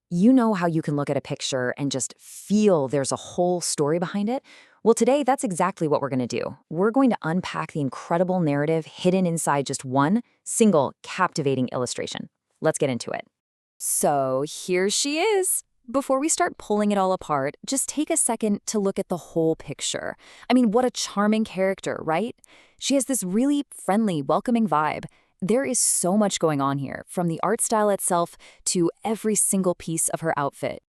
You know how you can look at a picture and just feel there's a whole story behind it? Well, today, that's exactly what we're going to do. We're going to unpack the incredible narrative hidden inside just one single captivating illustration. Let's get into it. So here she is. Before we start pulling it all apart, just take a second to look at the whole picture. I mean, what a charming character, right? She has this really friendly, welcoming vibe. There is so much going on here, from the art style itself to every single piece of her outfit.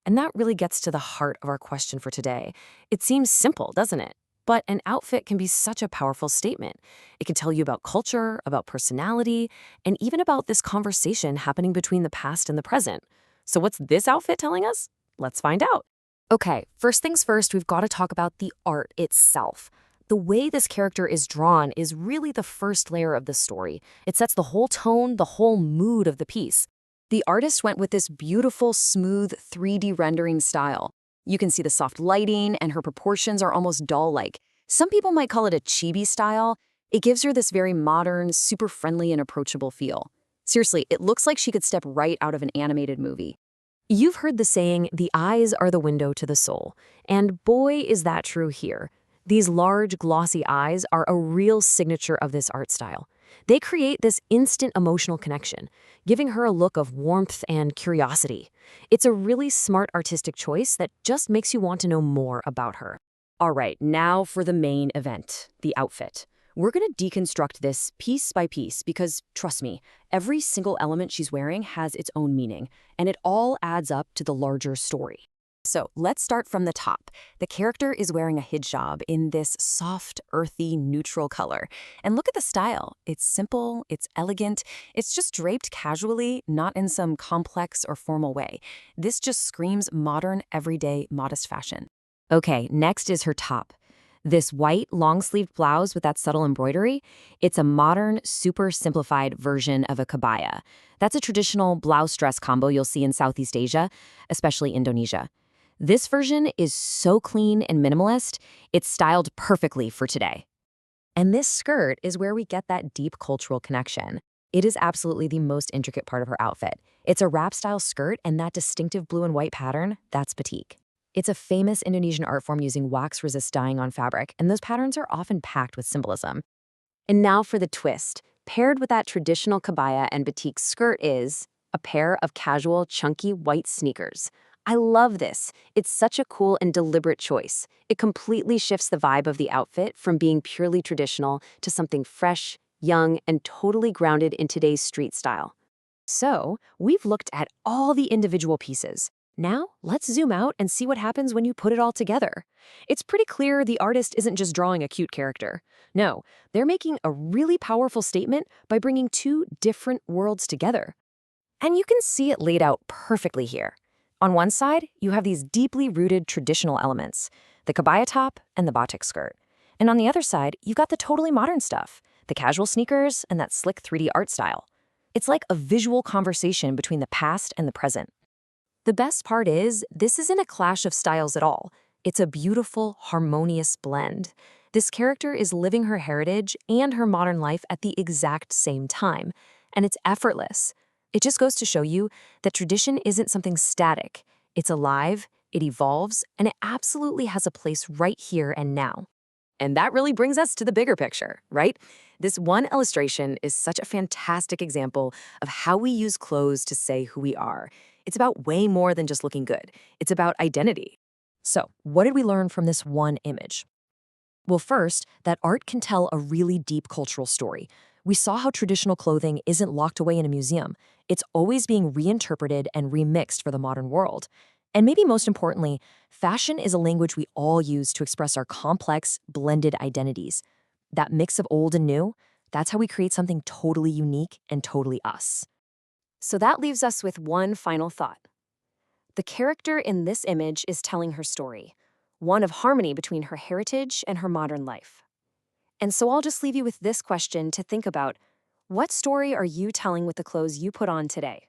And that really gets to the heart of our question for today. It seems simple, doesn't it? But an outfit can be such a powerful statement. It can tell you about culture, about personality, and even about this conversation happening between the past and the present. So what's this outfit telling us? Let's find out. Okay, first things first, we've got to talk about the art itself. The way this character is drawn is really the first layer of the story. It sets the whole tone, the whole mood of the piece. The artist went with this beautiful, smooth 3D rendering style. You can see the soft lighting, and her proportions are almost doll-like. Some people might call it a chibi style. It gives her this very modern, super friendly and approachable feel. Seriously, it looks like she could step right out of an animated movie. You've heard the saying, the eyes are the window to the soul. And boy, is that true here. These large, glossy eyes are a real signature of this art style. They create this instant emotional connection, giving her a look of warmth and curiosity. It's a really smart artistic choice that just makes you want to know more about her. All right, now for the main event, the outfit. We're going to deconstruct this piece by piece because, trust me, every single element she's wearing has its own meaning, and it all adds up to the larger story. So let's start from the top. The character is wearing a hijab in this soft, earthy, neutral color. And look at the style. It's simple, it's elegant, it's just draped casually, not in some complex or formal way. This just screams modern, everyday, modest fashion. Okay, next is her top. This white, long-sleeved blouse with that subtle embroidery, it's a modern, super simplified version of a kebaya. That's a traditional blouse-dress combo you'll see in Southeast Asia, especially Indonesia. This version is so clean and minimalist, it's styled perfectly for today. And this skirt is where we get that deep cultural connection. It is absolutely the most intricate part of her outfit. It's a wrap-style skirt, and that distinctive blue and white pattern, that's batik. It's a famous Indonesian art form using wax-resist dyeing on fabric, and those patterns are often packed with symbolism. And now for the twist. Paired with that traditional kebaya and batik skirt is a pair of casual, chunky white sneakers. I love this. It's such a cool and deliberate choice. It completely shifts the vibe of the outfit from being purely traditional to something fresh, young, and totally grounded in today's street style. So, we've looked at all the individual pieces. Now, let's zoom out and see what happens when you put it all together. It's pretty clear the artist isn't just drawing a cute character. No, they're making a really powerful statement by bringing two different worlds together. And you can see it laid out perfectly here. On one side, you have these deeply rooted traditional elements, the kebaya top and the batik skirt. And on the other side, you've got the totally modern stuff, the casual sneakers and that slick 3D art style. It's like a visual conversation between the past and the present. The best part is, this isn't a clash of styles at all. It's a beautiful, harmonious blend. This character is living her heritage and her modern life at the exact same time, and it's effortless. It just goes to show you that tradition isn't something static. It's alive, it evolves, and it absolutely has a place right here and now. And that really brings us to the bigger picture, right? This one illustration is such a fantastic example of how we use clothes to say who we are. It's about way more than just looking good. It's about identity. So, what did we learn from this one image? Well, first, that art can tell a really deep cultural story. We saw how traditional clothing isn't locked away in a museum. It's always being reinterpreted and remixed for the modern world. And maybe most importantly, fashion is a language we all use to express our complex, blended identities. That mix of old and new, that's how we create something totally unique and totally us. So that leaves us with one final thought. The character in this image is telling her story, one of harmony between her heritage and her modern life. And so I'll just leave you with this question to think about. What story are you telling with the clothes you put on today?